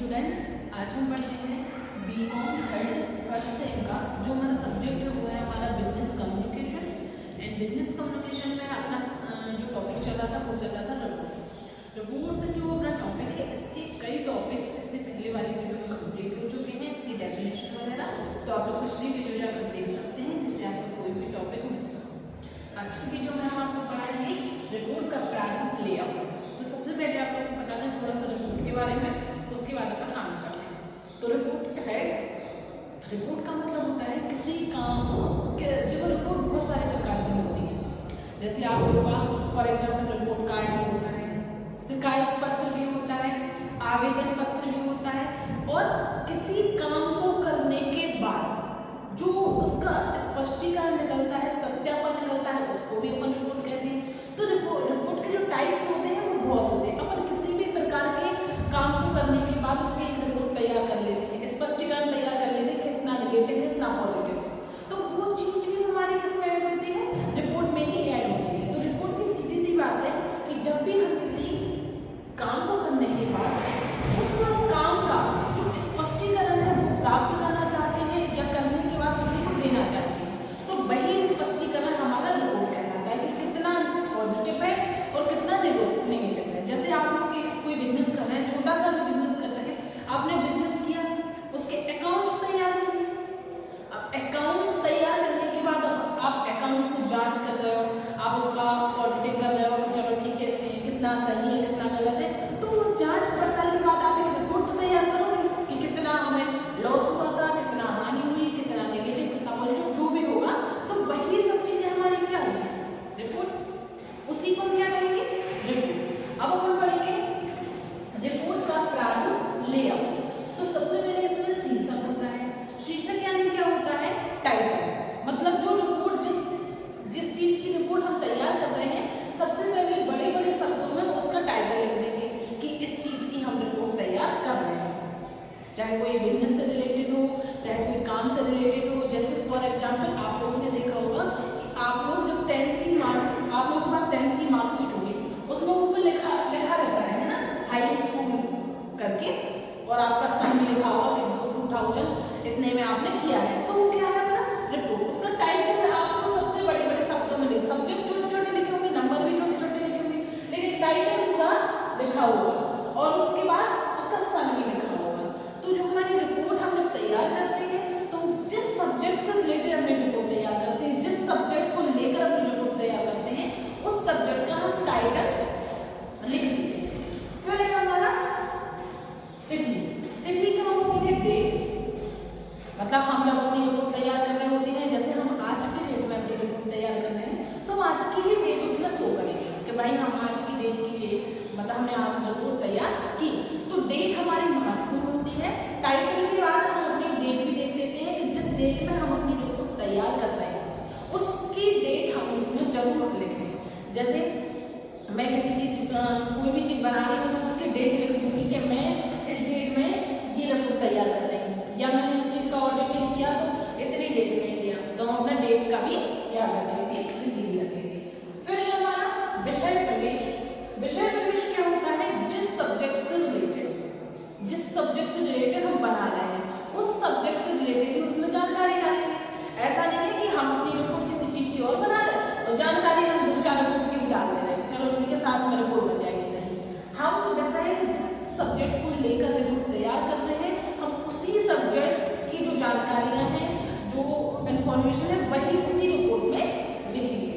Students, आज हम पढ़ते हैं बीकॉम फर्स्ट सेम का जो हमारा सब्जेक्ट है वो है हमारा business communication. And business communication में अपना जो टॉपिक चल रहा था वो चल रहा था रिपोर्ट। जो अपना टॉपिक है इसके कई टॉपिक्स इससे पहले वाली वीडियो में कंप्लीट हो चुके हैं, इसकी डेफिनेशन वगैरह तो आप लोग पिछली वीडियो जाकर देख सकते हैं जिससे आपको कोई भी टॉपिक मिस ना हो। आज की वीडियो में हम आपको पढ़ाएंगे रिपोर्ट का प्रारूप लेआउट। तो सबसे पहले आप लोग को बता दें थोड़ा सा रिपोर्ट के बारे में, उसके बाद अपन आगे बढ़ते हैं। तो रिपोर्ट क्या है? रिपोर्ट का मतलब होता है किसी काम के, देखो रिपोर्ट बहुत सारे प्रकार की होती है। जैसे आप लोगों का फॉर एग्जाम्पल रिपोर्ट कार्ड भी होता है, शिकायत पत्र भी होता है, आवेदन पत्र भी होता है, और किसी काम को करने के बाद जो उसका स्पष्टीकरण निकलता है, सत्यापन निकलता है, उसको भी अपन रिपोर्ट कहते हैं। तो रिपोर्ट के जो टाइप्स होते हैं वो बहुत होते हैं। अपन किसी भी प्रकार के काम को करने के बाद उसकी एक रिपोर्ट तैयार कर लेते हैं, स्पष्टीकरण तैयार कर लेते हैं, कितना नेगेटिव है कितना पॉजिटिव है। तो वो चीज भी हमारी किसमें ऐड होती है? रिपोर्ट में ही ऐड होती है। तो रिपोर्ट की सीधी सी बात है कि जब भी हम किसी काम को करने के बाद उस काम का जो स्पष्टीकरण है वो प्राप्त करना चाहते हैं या करने के बाद किसी को देना चाहते हैं, तो वही स्पष्टीकरण हमारा रिपोर्ट कहलाता है कि कितना पॉजिटिव है और कितना नेगेटिव है। जैसे आप लोग कोई बिजनेस कर रहे हैं, छोटा सा भी बिजनेस कर रहे हैं, आपने बिजनेस किया, उसके अकाउंट्स तैयार किए। अब अकाउंट्स तैयार करने के बाद आप अकाउंट्स को जांच कर रहे हो, आप उसका ऑडिटिंग कर रहे हो कि चलो ठीक है कितना सही है कितना गलत है। तो जांच पड़ताल के बाद आप एक रिपोर्ट तो तैयार करोगे कि कितना हमें लॉस हुआ था, कितना हानि हुई, कितना नेगेटिव कितना पॉजिटिव जो भी होगा। तो वही सब चीजें हमारी क्या होगी? रिपोर्ट। उसी को क्या कहेंगे? रिपोर्ट। अब अपन पढ़ेंगे रिपोर्ट का प्रारूप लेआउट। तो सबसे पहले इसमें शीर्षक होता है। शीर्षक यानी क्या होता है? टाइटल। मतलब जो रिपोर्ट जिस चीज की रिपोर्ट हम तैयार कर रहे हैं, सबसे पहले बड़े बड़े शब्दों में उसका टाइटल लिख देंगे कि इस चीज की हम रिपोर्ट तैयार कर रहे हैं, चाहे कोई बिजनेस से रिलेटेड हो, चाहे कोई काम से रिलेटेड हो। जैसे फॉर एग्जाम्पल आप लोगों ने देखा होगा कि आप लोग जब 10th की मार्क्स, आप लोगों के पास 10th की मार्कशीट होगी, उसमें ऊपर लिखा रहता है ना हाई स्कूल करके, और आपका सन भी लिखा होगा कि 2000 इतने में आपने किया है। तो वो क्या है अपना रिपोर्ट। उसका टाइटल आपको सबसे बड़े बड़े शब्दों में लिख, सब्जेक्ट छोटे छोटे लिखे होंगे, नंबर भी छोटे छोटे लिखे होंगे, लेकिन टाइटल पूरा लिखा होगा और उसके बाद उसका सन भी लिखा होगा। तो जो हमारी रिपोर्ट हम लोग तैयार करते हैं, तो जिस सब्जेक्ट से रिलेटेड अपनी रिपोर्ट तैयार करते हैं, जिस सब्जेक्ट को लेकर अपनी रिपोर्ट तैयार करते हैं, उस सब्जेक्ट का हम टाइटल लिख देते हैं। फिर है हमारा तिथि। तिथि क्या होती है? डेट। मतलब हम जब अपनी रिपोर्ट तैयार कर रहे होते हैं, जैसे हम आज के डेट में अपनी रिपोर्ट तैयार कर रहे हैं, तो आज की ही डेट उसमें शो करेंगे कि भाई हम आज की डेट की मतलब हमने आज रिपोर्ट तैयार की। तो डेट हमारी महत्वपूर्ण होती है। टाइटल के बाद हम अपनी डेट भी देख लेते हैं कि जिस डेट में हम अपनी रिपोर्ट तैयार कर रहे हैं उसकी डेट हम उसमें जरूर लिखें। जैसे मैं किसी चीज कोई भी चीज बना रही हूँ तो उसकी डेट लिख दूंगी कि मैं इस डेट में ये रिपोर्ट तैयार कर रही हूँ, या मैंने इस चीज का ऑडिटिंग किया तो इतनी डेट में किया। तो हम अपना डेट का भी याद रखेंगे, तिथि भी रखेंगे। फिर ये हमारा विषय प्रवेश। विषय प्रवेश क्या होता है? जिस सब्जेक्ट से रिलेटेड हम बना रहे हैं उस सब्जेक्ट से रिलेटेड ही उसमें जानकारी डालेंगे। ऐसा नहीं है कि हम अपनी रिपोर्ट किसी चीज की और बना रहे हैं और जानकारी हम 2-4 रिपोर्ट की भी डाल दे रहे हैं, चलो ठीक है साथ में रिपोर्ट बन जाएगी। नहीं, हम विषय जिस सब्जेक्ट को लेकर रिपोर्ट तैयार कर रहे हैं, हम उसी सब्जेक्ट की जो जानकारियां हैं, जो इंफॉर्मेशन है, वही उसी रिपोर्ट में लिखेंगे।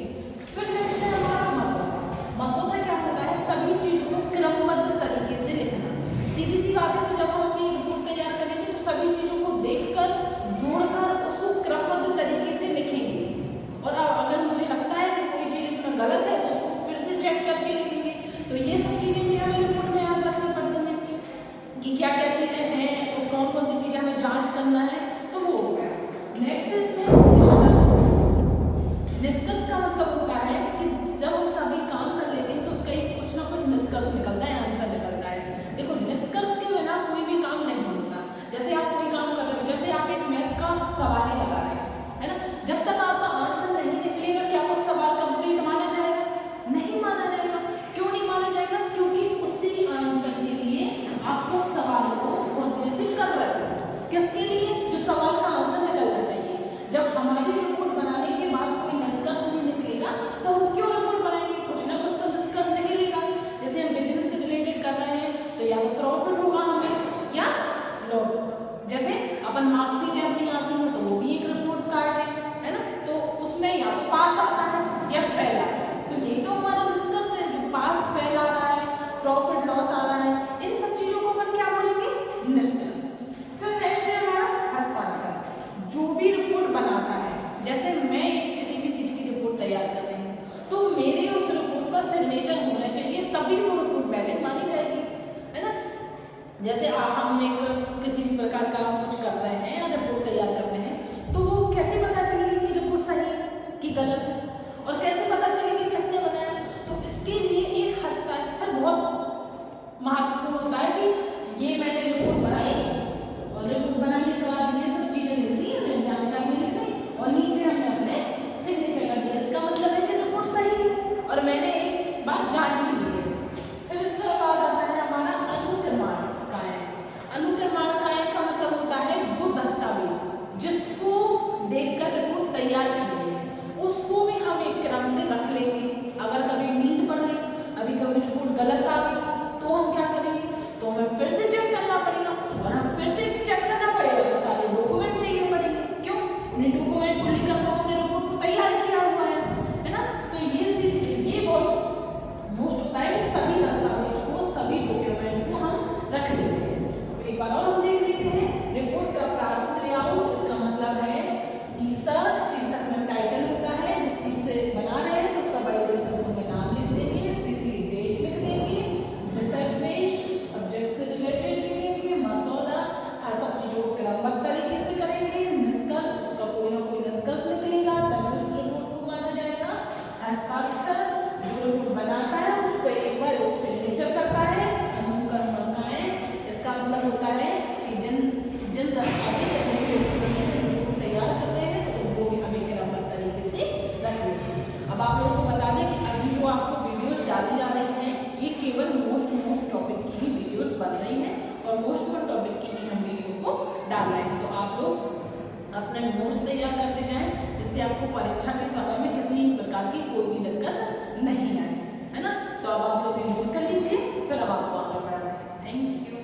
फिर नेक्स्ट है हमारा मसौदा। मसौदा क्या होता है? सभी चीजों को क्रमबद्ध तरीके से लिखना। सीधी सी बात है कि जब हम अपनी रिपोर्ट तैयार करेंगे तो सभी चीजों को देखकर, जोड़कर उसको क्रमबद्ध तरीके से लिखेंगे। और अगर मुझे लगता है कि कोई चीज इसमें गलत है तो उसको फिर से चेक करके लिखेंगे। तो ये सब चीजें भी हमें रिपोर्ट में याद रखनी पड़ती हैं कि क्या क्या चीजें हैं और कौन कौन सी चीजें हमें जांच करना है। तो वो हो गया। नेक्स्ट इसमें तभी वो रिपोर्ट वैलिड मानी जाएगी, है ना। जैसे हम एक किसी भी प्रकार का कुछ कर रहे हैं या रिपोर्ट तैयार कर रहे हैं, तो वो कैसे पता चलेगी कि रिपोर्ट सही है कि गलत है, और कैसे पता चलेगी किसने बनाया। तो इसके लिए एक हस्ताक्षर बहुत महत्वपूर्ण होता है कि ये मैंने रिपोर्ट बनाई, और रिपोर्ट बनाने के बाद ये सब चीजें लिख दी, हमें जानकारी लिख दी और नीचे हमने अपने सिग्नेचर कर दिया। इसका मतलब है कि रिपोर्ट सही है और मैंने एक बार जांच भी ली है। फिर इसके बाद आता है हमारा अनुक्रमाण काय। अनुक्रमाण काय का मतलब होता है जो दस्तावेज जिसको देखकर रिपोर्ट तैयार की गई है उसको भी हम एक क्रम से रख लेंगे। अगर कभी नींद पड़ गई, अभी कभी रिपोर्ट गलत आ गई, तो हम क्या करेंगे, तो हमें फिर से चेक करना पड़ेगा, और हम फिर से चेक करना पड़ेगा तो सारे डॉक्यूमेंट चाहिए पड़ेंगे। क्यों? उन्हीं डॉक्यूमेंट को लेकर तो हमने रिपोर्ट को तैयार किया हुआ है ना। तो ये बहुत मोस्ट होता है कि सभी दस्तावेज को, सभी डॉक्यूमेंट को हम रख लेते हैं। एक बार और हम देख लेते हैं रिपोर्ट का प्रारूप लेआउट। इसका मतलब है शीर्षक, शीर्षक में टाइटल होता है, जिस चीज से बना रहे हैं तो उसका बड़े बड़े शब्दों में नाम लिख देंगे, तिथि डेट लिख देंगे, विषय पेश सब्जेक्ट से रिलेटेड लिखेंगे, मसौदा हर सब चीजों को क्रमबद्ध तरीके से करेंगे, निष्कर्ष उसका कोई ना कोई निष्कर्ष निकलेगा तभी उस रिपोर्ट को माना जाएगा। हस्ताक्षर जो रिपोर्ट बनाता है उसको एक बार सिग्नेचर करता है। अनुक्रमणिकाएं इसका मतलब होता है कि जिन दस्तावेज रिपोर्ट तैयार कर रहे हैं तो उनको भी हमें क्रमबद्ध तरीके से रख लेते हैं। अब आप लोगों को बता दें कि अभी जो आपको वीडियोस डाली जा रही हैं ये केवल मोस्ट टॉपिक की ही वीडियोस बन रही हैं और मोस्ट टॉपिक की ही हम वीडियो को डाल रहे हैं। तो आप लोग अपने नोट्स तैयार करते जाएं जिससे आपको परीक्षा के समय में किसी प्रकार की कोई भी दिक्कत नहीं आए, है ना। तो अब आप लोग नोट कर लीजिए, फिर अब आपको आगे बढ़ाते हैं। Thank you.